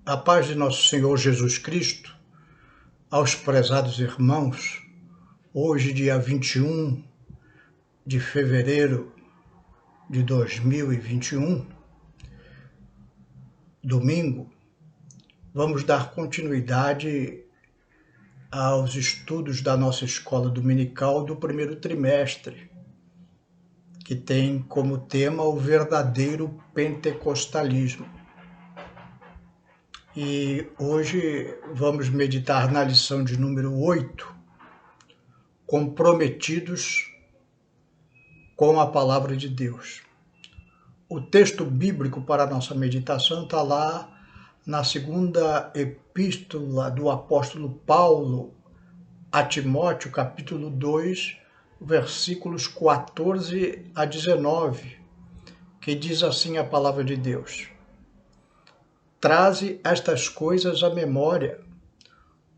A paz de nosso Senhor Jesus Cristo, aos prezados irmãos, hoje dia 21 de fevereiro de 2021, domingo, vamos dar continuidade aos estudos da nossa escola dominical do primeiro trimestre, que tem como tema o verdadeiro pentecostalismo. E hoje vamos meditar na lição de número 8, comprometidos com a palavra de Deus. O texto bíblico para a nossa meditação está lá na segunda epístola do apóstolo Paulo a Timóteo, capítulo 2, versículos 14 a 19, que diz assim a palavra de Deus: Traze estas coisas à memória,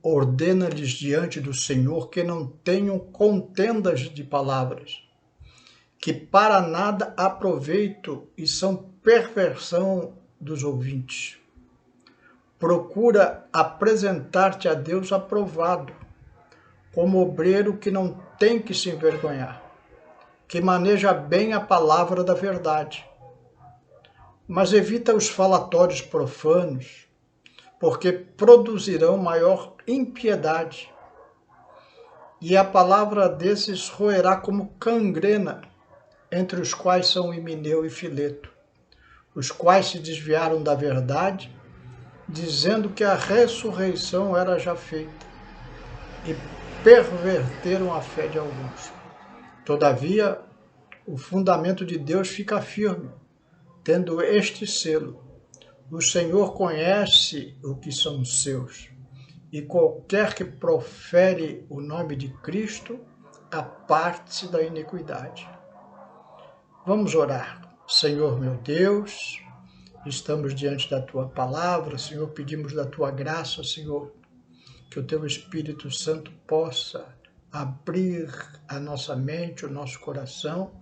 ordena-lhes diante do Senhor que não tenham contendas de palavras, que para nada há proveito e são perversão dos ouvintes. Procura apresentar-te a Deus aprovado, como obreiro que não tem que se envergonhar, que maneja bem a palavra da verdade. Mas evita os falatórios profanos, porque produzirão maior impiedade. E a palavra desses roerá como cangrena, entre os quais são Himeneu e Fileto, os quais se desviaram da verdade, dizendo que a ressurreição era já feita, e perverteram a fé de alguns. Todavia, o fundamento de Deus fica firme, tendo este selo: o Senhor conhece o que são seus, e qualquer que profere o nome de Cristo, aparte-se da iniquidade. Vamos orar. Senhor meu Deus, estamos diante da Tua palavra, Senhor, pedimos da Tua graça, Senhor, que o Teu Espírito Santo possa abrir a nossa mente, o nosso coração,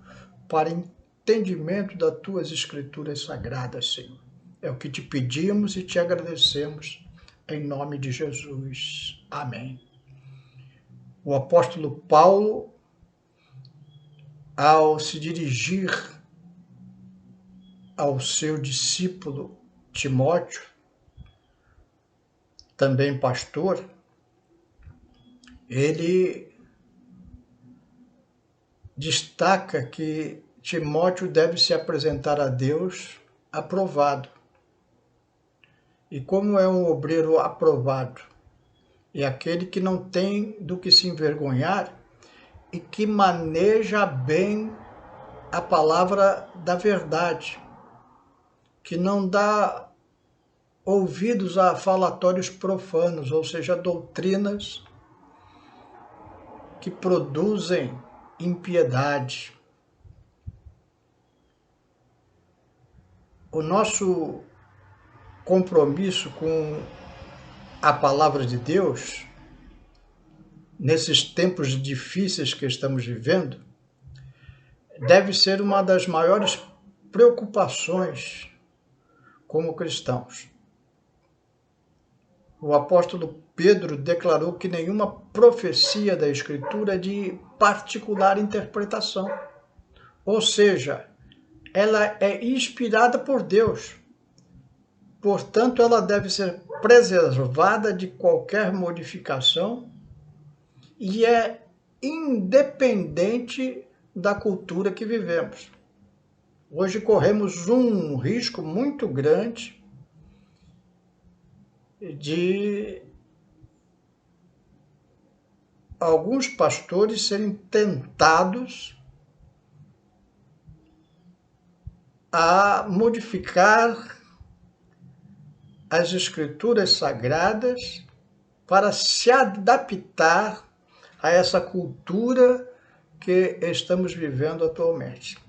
para entendimento das Tuas Escrituras Sagradas, Senhor. É o que te pedimos e te agradecemos, em nome de Jesus. Amém. O apóstolo Paulo, ao se dirigir ao seu discípulo Timóteo, também pastor, ele destaca que Timóteo deve se apresentar a Deus aprovado. E como é um obreiro aprovado? É aquele que não tem do que se envergonhar e que maneja bem a palavra da verdade, que não dá ouvidos a falatórios profanos, ou seja, doutrinas que produzem impiedade. O nosso compromisso com a palavra de Deus, nesses tempos difíceis que estamos vivendo, deve ser uma das maiores preocupações como cristãos. O apóstolo Pedro declarou que nenhuma profecia da Escritura é de particular interpretação, ou seja, ela é inspirada por Deus. Portanto, ela deve ser preservada de qualquer modificação e é independente da cultura que vivemos. Hoje corremos um risco muito grande de alguns pastores serem tentados a modificar as Escrituras Sagradas para se adaptar a essa cultura que estamos vivendo atualmente.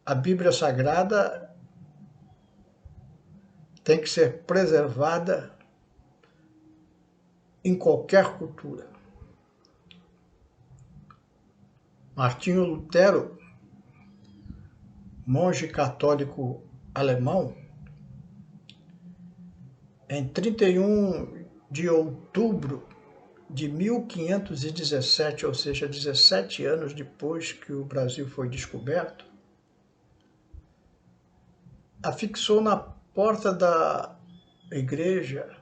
A Bíblia Sagrada tem que ser preservada em qualquer cultura. Martinho Lutero, monge católico alemão, Em 31 de outubro de 1517, ou seja, 17 anos depois que o Brasil foi descoberto, afixou na porta da igreja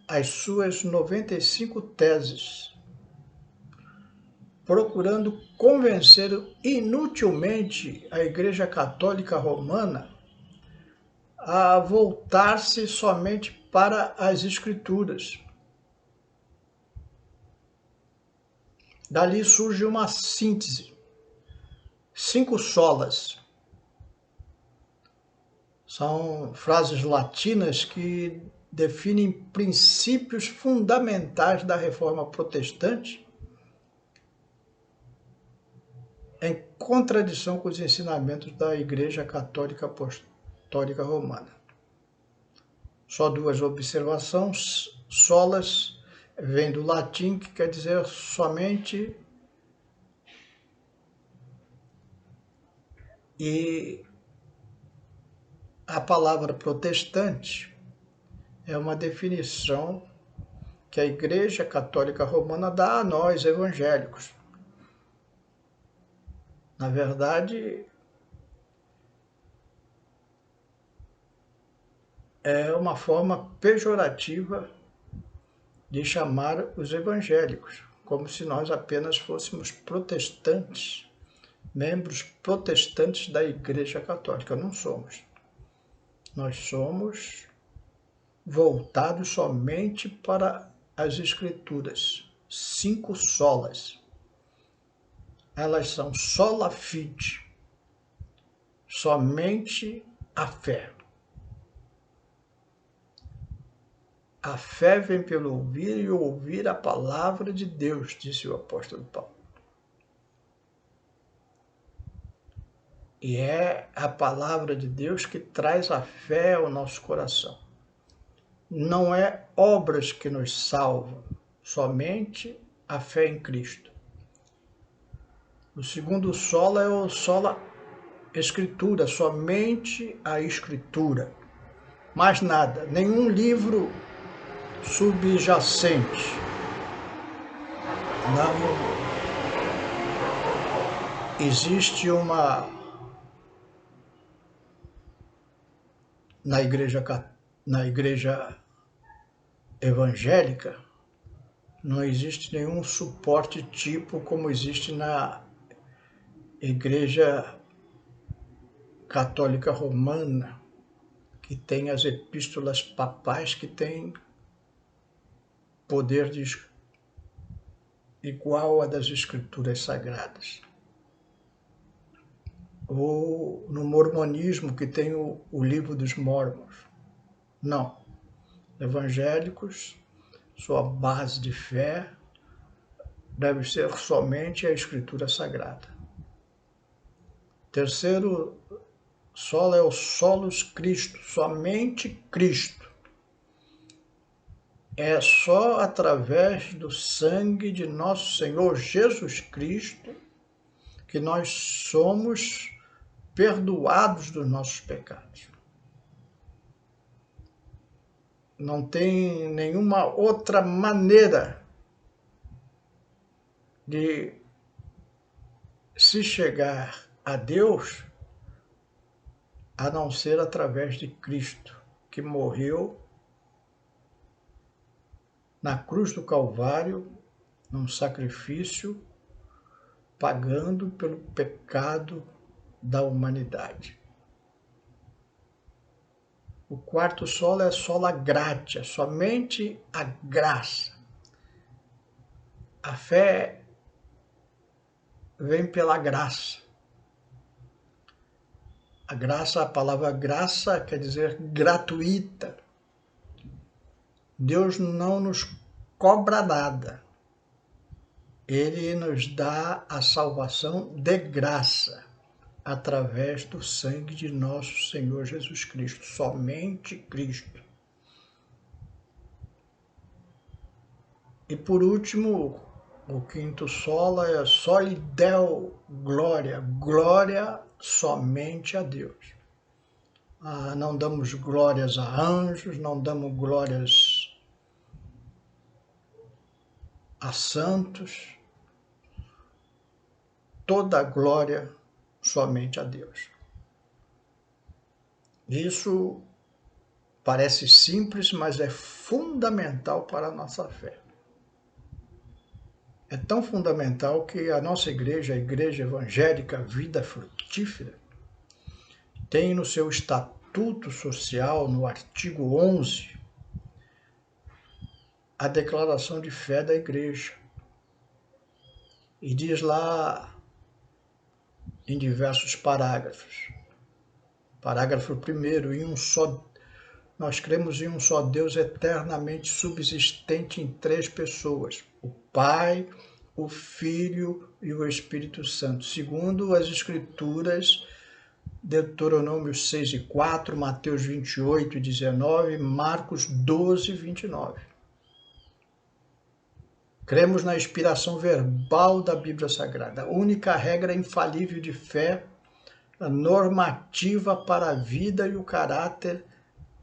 as suas 95 teses, procurando convencer inutilmente a Igreja Católica Romana a voltar-se somente para as Escrituras. Dali surge uma síntese, 5 solas. São frases latinas que definem princípios fundamentais da Reforma Protestante, em contradição com os ensinamentos da Igreja Católica Apostólica Romana. Só 2 observações. Solas vem do latim, que quer dizer somente, e a palavra protestante é uma definição que a Igreja Católica Romana dá a nós, evangélicos. Na verdade, é uma forma pejorativa de chamar os evangélicos, como se nós apenas fôssemos protestantes, membros protestantes da Igreja Católica. Não somos. Nós somos voltados somente para as Escrituras, 5 solas. Elas são sola fide, somente a fé. A fé vem pelo ouvir e ouvir a palavra de Deus, disse o apóstolo Paulo. E é a palavra de Deus que traz a fé ao nosso coração. Não é obras que nos salvam, somente a fé em Cristo. O segundo sola é o sola Escritura, somente a Escritura. Mais nada, nenhum livro subjacente. Não existe na igreja evangélica, não existe nenhum suporte tipo como existe na Igreja Católica Romana, que tem as epístolas papais, que tem poder igual a das Escrituras Sagradas. Ou no mormonismo, que tem o livro dos Mormons. Não. Evangélicos, sua base de fé deve ser somente a Escritura Sagrada. Terceiro solo é o solus Cristo, somente Cristo. É só através do sangue de nosso Senhor Jesus Cristo que nós somos perdoados dos nossos pecados. Não tem nenhuma outra maneira de se chegar a Deus a não ser através de Cristo, que morreu na cruz do Calvário, num sacrifício, pagando pelo pecado da humanidade. O quarto solo é sola gratia, somente a graça. A fé vem pela graça. A graça, a palavra graça quer dizer gratuita. Deus não nos cobra nada. Ele nos dá a salvação de graça, através do sangue de nosso Senhor Jesus Cristo, somente Cristo. E por último, o quinto sola é soli Deo glória, glória somente a Deus. não damos glórias a anjos, não damos glórias a santos, toda a glória somente a Deus. Isso parece simples, mas é fundamental para a nossa fé. É tão fundamental que a nossa igreja, a Igreja Evangélica Vida Frutífera, tem no seu estatuto social, no artigo 11, a declaração de fé da igreja. E diz lá em diversos parágrafos. Parágrafo 1º, nós cremos em um só Deus eternamente subsistente em 3 pessoas, o Pai, o Filho e o Espírito Santo, segundo as Escrituras, Deuteronômio 6:4, Mateus 28:19, Marcos 12:29. Cremos na inspiração verbal da Bíblia Sagrada, a única regra infalível de fé, a normativa para a vida e o caráter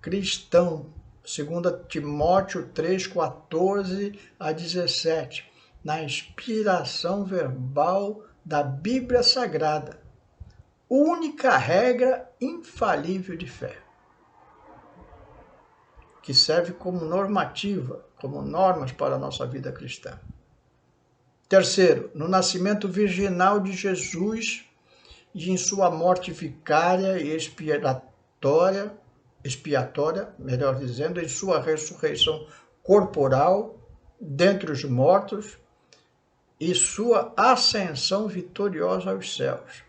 cristão, 2 Timóteo 3:14-17, na inspiração verbal da Bíblia Sagrada, única regra infalível de fé, que serve como normativa, como normas para a nossa vida cristã. Terceiro, no nascimento virginal de Jesus e em sua morte vicária e expiatória, melhor dizendo, em sua ressurreição corporal dentre os mortos e sua ascensão vitoriosa aos céus,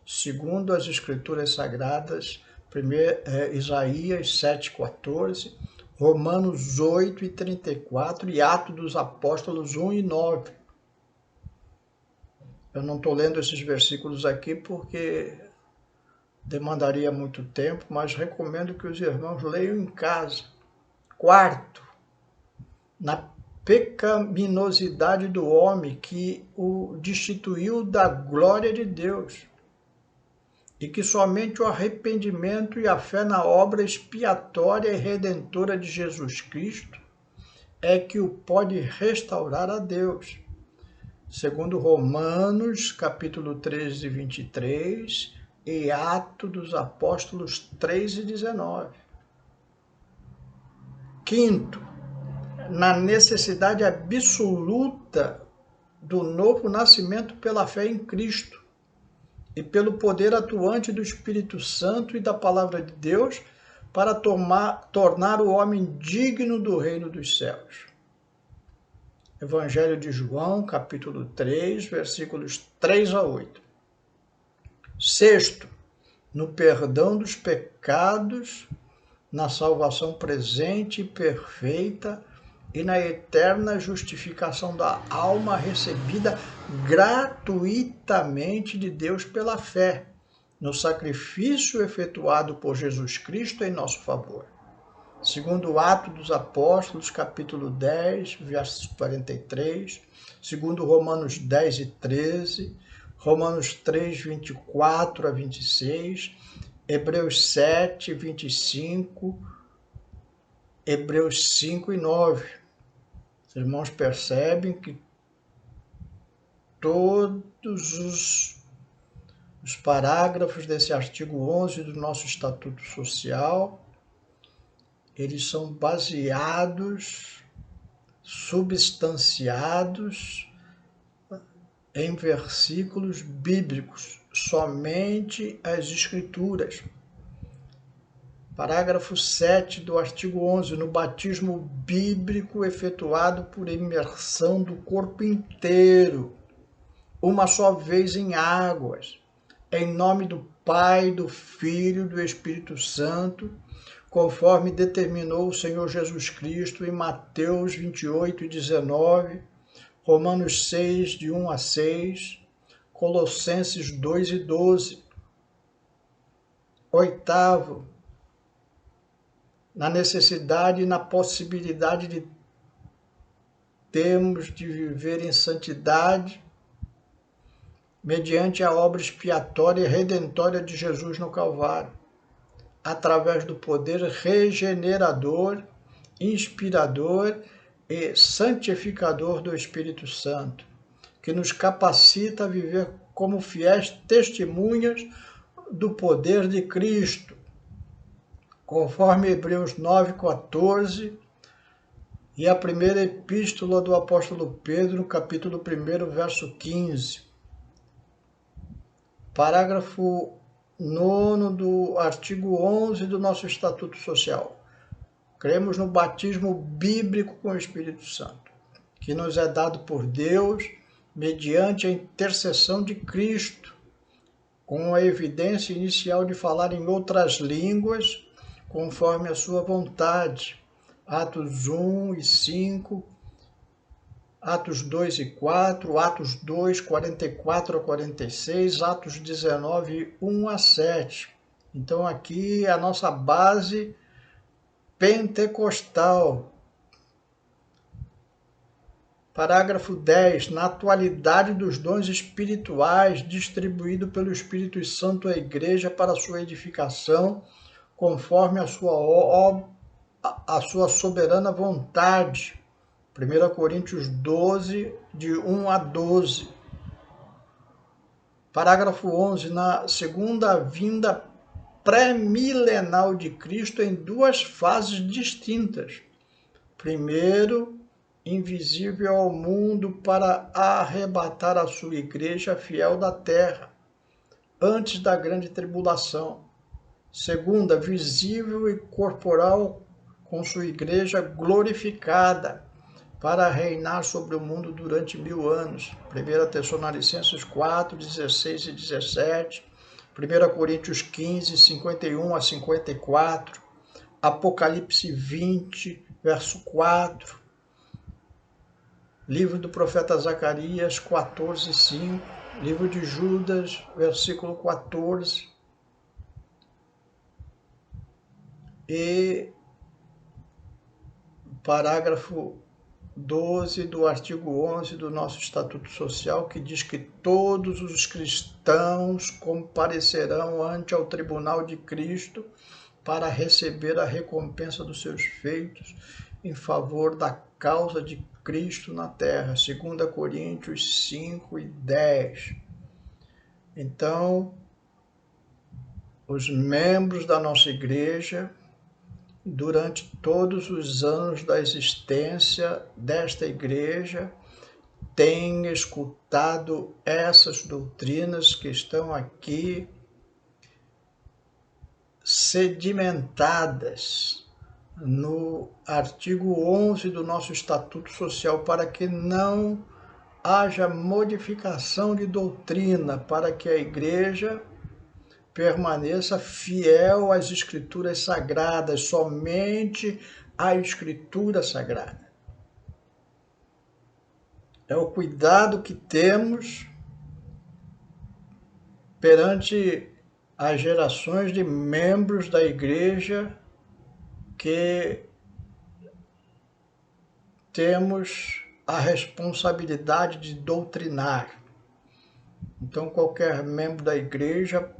segundo as Escrituras Sagradas, Isaías 7:14, Romanos 8:34 e Atos dos Apóstolos 1:9. Eu não estou lendo esses versículos aqui porque demandaria muito tempo, mas recomendo que os irmãos leiam em casa. Quarto, na pecaminosidade do homem que o destituiu da glória de Deus, e que somente o arrependimento e a fé na obra expiatória e redentora de Jesus Cristo é que o pode restaurar a Deus. Segundo Romanos, capítulo 13:23 e Atos dos Apóstolos 3:19. Quinto, na necessidade absoluta do novo nascimento pela fé em Cristo e pelo poder atuante do Espírito Santo e da Palavra de Deus para tornar o homem digno do reino dos céus. Evangelho de João, capítulo 3, versículos 3-8. Sexto, no perdão dos pecados, na salvação presente e perfeita e na eterna justificação da alma recebida gratuitamente de Deus pela fé, no sacrifício efetuado por Jesus Cristo em nosso favor. Segundo Atos dos Apóstolos, capítulo 10, versos 43, segundo Romanos 10:13, Romanos 3:24-26, Hebreus 7:25, Hebreus 5:9. Os irmãos percebem que todos os parágrafos desse artigo 11 do nosso Estatuto Social, eles são baseados, substanciados em versículos bíblicos, somente as Escrituras. Parágrafo 7 do artigo 11, no batismo bíblico efetuado por imersão do corpo inteiro, uma só vez em águas, em nome do Pai, do Filho e do Espírito Santo, conforme determinou o Senhor Jesus Cristo em Mateus 28:19, Romanos 6, de 1-6, Colossenses 2:12. Oitavo, na necessidade e na possibilidade de termos de viver em santidade mediante a obra expiatória e redentória de Jesus no Calvário. através do poder regenerador, inspirador e santificador do Espírito Santo, que nos capacita a viver como fiéis testemunhas do poder de Cristo, conforme Hebreus 9,14 e a primeira epístola do apóstolo Pedro, no capítulo 1, verso 15. Parágrafo 9º do artigo 11 do nosso Estatuto Social. Cremos no batismo bíblico com o Espírito Santo, que nos é dado por Deus mediante a intercessão de Cristo, com a evidência inicial de falar em outras línguas, conforme a sua vontade. Atos 1 e 5, Atos 2 e 4, Atos 2, 44 a 46, Atos 19, 1 a 7. Então aqui é a nossa base pentecostal. Parágrafo 10. Na atualidade dos dons espirituais distribuído pelo Espírito Santo à Igreja para sua edificação, conforme a sua soberana vontade. 1 Coríntios 12, de 1 a 12. Parágrafo 11. Na segunda vinda pré-milenal de Cristo em duas fases distintas. Primeiro, invisível ao mundo para arrebatar a sua igreja fiel da terra, antes da grande tribulação. Segunda, visível e corporal com sua igreja glorificada, para reinar sobre o mundo durante 1000 anos. 1 Tessalonicenses 4, 16 e 17, 1 Coríntios 15, 51 a 54, Apocalipse 20, verso 4, livro do profeta Zacarias 14, 5, livro de Judas, versículo 14, e parágrafo 12 do artigo 11 do nosso Estatuto Social, que diz que todos os cristãos comparecerão ante ao tribunal de Cristo para receber a recompensa dos seus feitos em favor da causa de Cristo na terra. 2 Coríntios 5 e 10. Então, os membros da nossa igreja, durante todos os anos da existência desta igreja, têm escutado essas doutrinas que estão aqui sedimentadas no artigo 11 do nosso Estatuto Social, para que não haja modificação de doutrina, para que a igreja permaneça fiel às Escrituras Sagradas, somente à Escritura Sagrada. É o cuidado que temos perante as gerações de membros da igreja que temos a responsabilidade de doutrinar. Então, qualquer membro da igreja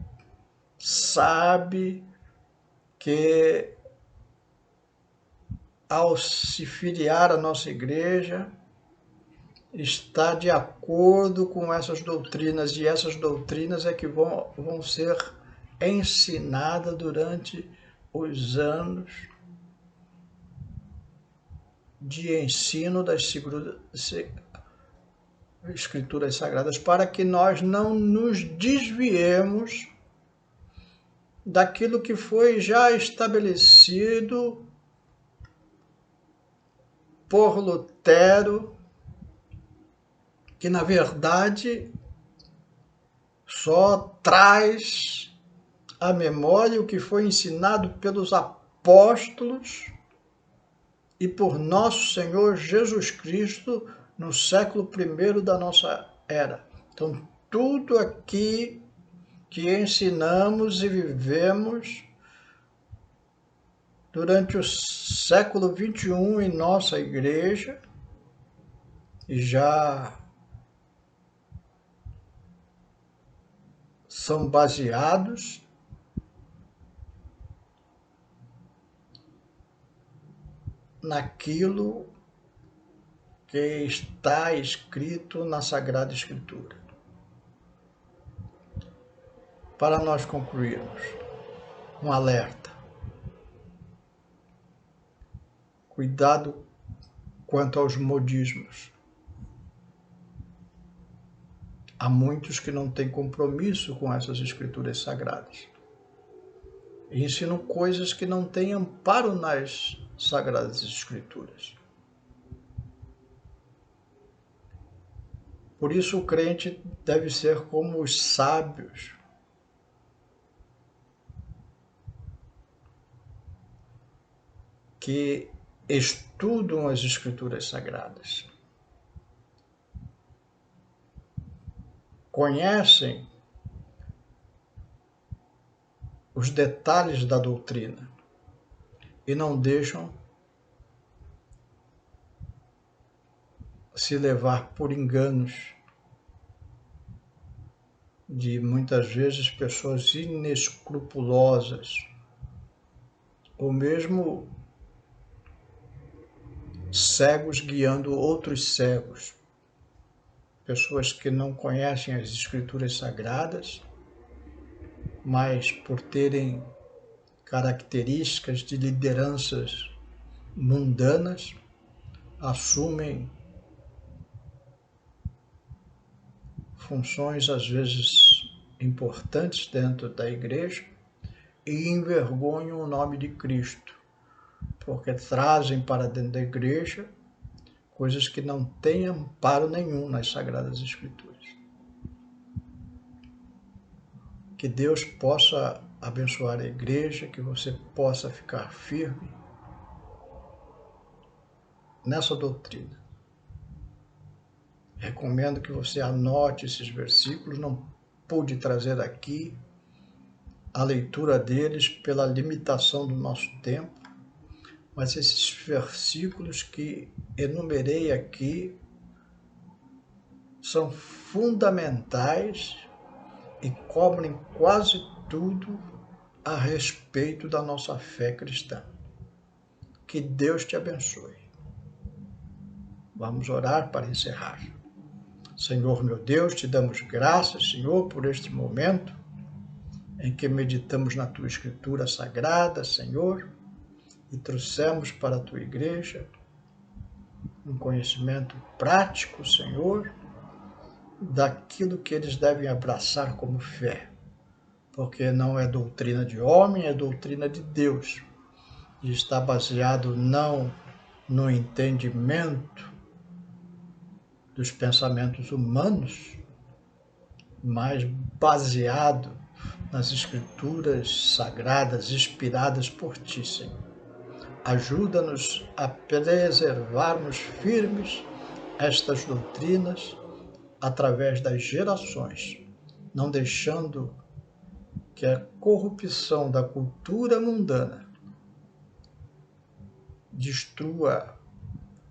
sabe que, ao se filiar à nossa igreja, está de acordo com essas doutrinas, e essas doutrinas é que vão ser ensinadas durante os anos de ensino das Escrituras Sagradas, para que nós não nos desviemos daquilo que foi já estabelecido por Lutero, que na verdade só traz à memória o que foi ensinado pelos apóstolos e por nosso Senhor Jesus Cristo no século I da nossa era. Então, tudo aqui que ensinamos e vivemos durante o século XXI em nossa igreja, e já são baseados naquilo que está escrito na Sagrada Escritura. Para nós concluirmos, um alerta. Cuidado quanto aos modismos. Há muitos que não têm compromisso com essas escrituras sagradas. E ensinam coisas que não têm amparo nas Sagradas Escrituras. Por isso o crente deve ser como os sábios, que estudam as Escrituras Sagradas, conhecem os detalhes da doutrina e não deixam se levar por enganos de muitas vezes pessoas inescrupulosas ou mesmo cegos guiando outros cegos, pessoas que não conhecem as Escrituras Sagradas, mas por terem características de lideranças mundanas, assumem funções às vezes importantes dentro da igreja e envergonham o nome de Cristo, porque trazem para dentro da igreja coisas que não têm amparo nenhum nas Sagradas Escrituras. Que Deus possa abençoar a igreja, que você possa ficar firme nessa doutrina. Recomendo que você anote esses versículos, não pude trazer aqui a leitura deles pela limitação do nosso tempo, mas esses versículos que enumerei aqui são fundamentais e cobrem quase tudo a respeito da nossa fé cristã. Que Deus te abençoe. Vamos orar para encerrar. Senhor meu Deus, te damos graças, Senhor, por este momento em que meditamos na Tua Escritura Sagrada, Senhor, e trouxemos para a Tua Igreja um conhecimento prático, Senhor, daquilo que eles devem abraçar como fé, porque não é doutrina de homem, é doutrina de Deus, e está baseado não no entendimento dos pensamentos humanos, mas baseado nas Escrituras sagradas inspiradas por Ti, Senhor. Ajuda-nos a preservarmos firmes estas doutrinas através das gerações, não deixando que a corrupção da cultura mundana destrua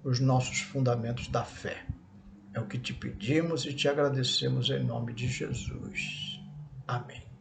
os nossos fundamentos da fé. É o que te pedimos e te agradecemos em nome de Jesus. Amém.